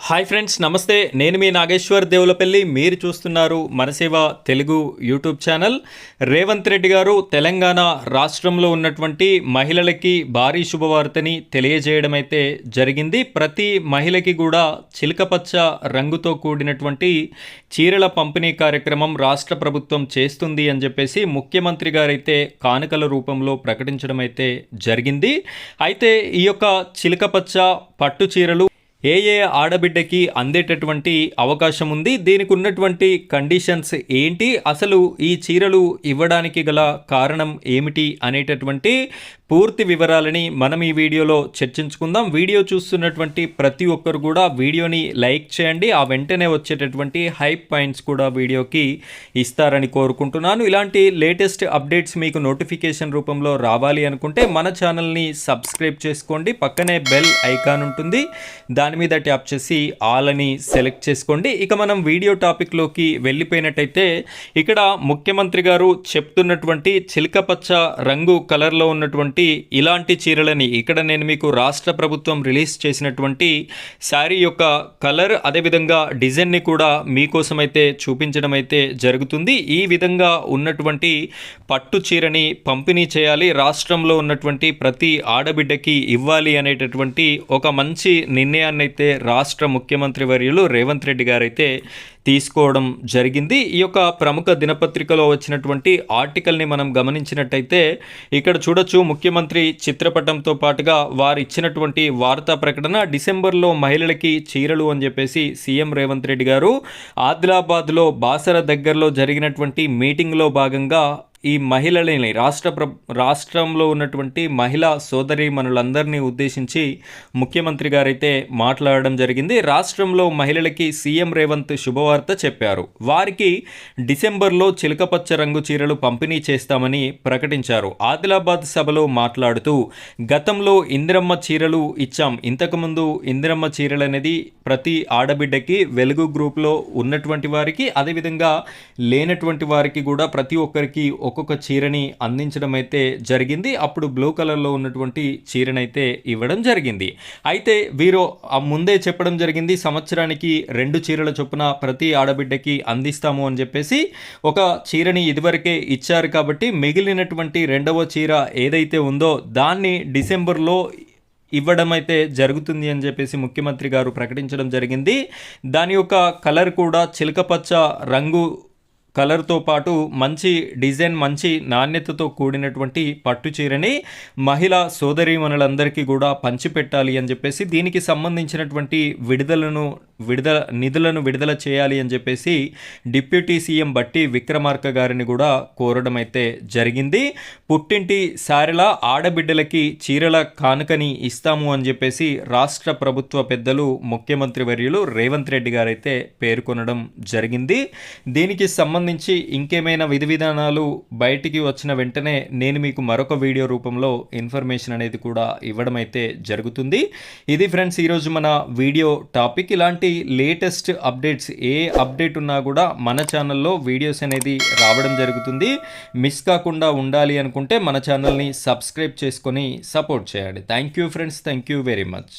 Hi friends, నమస్తే. నేను మీ నాగేశ్వర్ దేవులపల్లి. మీరు చూస్తున్నారు మనసేవ తెలుగు యూట్యూబ్ ఛానల్. రేవంత్ రెడ్డి గారు తెలంగాణ రాష్ట్రంలో ఉన్నటువంటి మహిళలకి భారీ శుభవార్తని తెలియజేయడం అయితే జరిగింది. ప్రతి మహిళకి కూడా చిలకపచ్చ రంగుతో కూడినటువంటి చీరల పంపిణీ కార్యక్రమం రాష్ట్ర ప్రభుత్వం చేస్తుంది అని చెప్పేసి ముఖ్యమంత్రి గారైతే కానుకల రూపంలో ప్రకటించడం అయితే జరిగింది. అయితే ఈ యొక్క చిలకపచ్చ పట్టు చీరలు ఏ ఆడబిడ్డకి అందేటటువంటి అవకాశం ఉంది, దీనికి ఉన్నటువంటి కండిషన్స్ ఏంటి, అసలు ఈ చీరలు ఇవ్వడానికి గల కారణం ఏమిటి అనేటటువంటి పూర్తి వివరాలని మనం ఈ వీడియోలో చర్చించుకుందాం. వీడియో చూస్తున్నటువంటి ప్రతి ఒక్కరు కూడా వీడియోని లైక్ చేయండి. ఆ వెంటనే వచ్చేటటువంటి హైప్ పాయింట్స్ కూడా వీడియోకి ఇస్తారని కోరుకుంటున్నాను. ఇలాంటి లేటెస్ట్ అప్డేట్స్ మీకు నోటిఫికేషన్ రూపంలో రావాలి అనుకుంటే మన ఛానల్ని సబ్స్క్రైబ్ చేసుకోండి. పక్కనే బెల్ ఐకాన్ ఉంటుంది, దాని మీద ట్యాప్ చేసి ఆల్ అని సెలెక్ట్ చేసుకోండి. ఇక మనం వీడియో టాపిక్లోకి వెళ్ళిపోయినట్టయితే ఇక్కడ ముఖ్యమంత్రి గారు చెప్తున్నటువంటి చిలకపచ్చ రంగు కలర్లో ఉన్నటువంటి ఇలాంటి చీరలని ఇక్కడ నేను మీకు రాష్ట్ర ప్రభుత్వం రిలీజ్ చేసినటువంటి శారీ యొక్క కలర్ అదేవిధంగా డిజైన్ని కూడా మీకోసం అయితే చూపించడం అయితే జరుగుతుంది. ఈ విధంగా ఉన్నటువంటి పట్టు చీరని పంపిణీ చేయాలి, రాష్ట్రంలో ఉన్నటువంటి ప్రతి ఆడబిడ్డకి ఇవ్వాలి అనేటటువంటి ఒక మంచి నిర్ణయాన్ని అయితే రాష్ట్ర ముఖ్యమంత్రి వర్యులు రేవంత్ రెడ్డి గారైతే తీసుకోవడం జరిగింది. ఈ యొక్క ప్రముఖ దినపత్రికలో వచ్చినటువంటి ఆర్టికల్ని మనం గమనించినట్టయితే ఇక్కడ చూడొచ్చు, ముఖ్యమంత్రి చిత్రపటంతో పాటుగా వారు ఇచ్చినటువంటి వార్తా ప్రకటన. డిసెంబర్లో మహిళలకి చీరలు అని చెప్పేసి సీఎం రేవంత్ రెడ్డి గారు ఆదిలాబాద్లో బాసర దగ్గరలో జరిగినటువంటి మీటింగ్లో భాగంగా ఈ మహిళలని రాష్ట్రంలో ఉన్నటువంటి మహిళా సోదరీమణులందరినీ ఉద్దేశించి ముఖ్యమంత్రి గారైతే మాట్లాడడం జరిగింది. రాష్ట్రంలో మహిళలకి సీఎం రేవంత్ శుభవార్త చెప్పారు. వారికి డిసెంబర్లో చిలకపచ్చ రంగు చీరలు పంపిణీ చేస్తామని ప్రకటించారు. ఆదిలాబాద్ సభలో మాట్లాడుతూ గతంలో ఇందిరమ్మ చీరలు ఇచ్చాం. ఇంతకుముందు ఇందిరమ్మ చీరలు అనేది ప్రతి ఆడబిడ్డకి వెలుగు గ్రూప్లో ఉన్నటువంటి వారికి అదేవిధంగా లేనటువంటి వారికి కూడా ప్రతి ఒక్కరికి ఒక్కొక్క చీరని అందించడం అయితే జరిగింది. అప్పుడు బ్లూ కలర్లో ఉన్నటువంటి చీరనైతే ఇవ్వడం జరిగింది. అయితే వీరు ముందే చెప్పడం జరిగింది, సంవత్సరానికి 2 చీరల చొప్పున ప్రతి ఆడబిడ్డకి అందిస్తాము అని చెప్పేసి. ఒక చీరని ఇదివరకే ఇచ్చారు కాబట్టి మిగిలినటువంటి 2వ చీర ఏదైతే ఉందో దాన్ని డిసెంబర్లో ఇవ్వడం అయితే జరుగుతుంది అని చెప్పేసి ముఖ్యమంత్రి గారు ప్రకటించడం జరిగింది. దాని యొక్క కలర్ కూడా చిలకపచ్చ రంగు కలర్తో పాటు మంచి డిజైన్, మంచి నాణ్యతతో కూడినటువంటి పట్టు చీరని మహిళా సోదరీమణులందరికీ కూడా పంచిపెట్టాలి అని చెప్పేసి, దీనికి సంబంధించినటువంటి నిధులను విడుదల చేయాలి అని చెప్పేసి డిప్యూటీ సీఎం బట్టి విక్రమార్క గారిని కూడా కోరడం అయితే జరిగింది. పుట్టింటి సారెల ఆడబిడ్డలకి చీరల కానుకని ఇస్తాము అని చెప్పేసి రాష్ట్ర ప్రభుత్వ పెద్దలు ముఖ్యమంత్రి వర్యులు రేవంత్ రెడ్డి గారైతే పేర్కొనడం జరిగింది. దీనికి సంబంధించి ఇంకేమైనా విధి విధానాలు బయటికి వచ్చిన వెంటనే నేను మీకు మరొక వీడియో రూపంలో ఇన్ఫర్మేషన్ అనేది కూడా ఇవ్వడం అయితే జరుగుతుంది. ఇది ఫ్రెండ్స్ ఈరోజు మన వీడియో టాపిక్. ఇలాంటి లేటెస్ట్ అప్డేట్స్ ఏ అప్డేట్ ఉన్నా కూడా మన ఛానల్లో వీడియోస్ అనేది రావడం జరుగుతుంది. మిస్ కాకుండా ఉండాలి అనుకుంటే మన ఛానల్ని సబ్స్క్రైబ్ చేసుకొని సపోర్ట్ చేయండి. Thank you friends, thank you very much.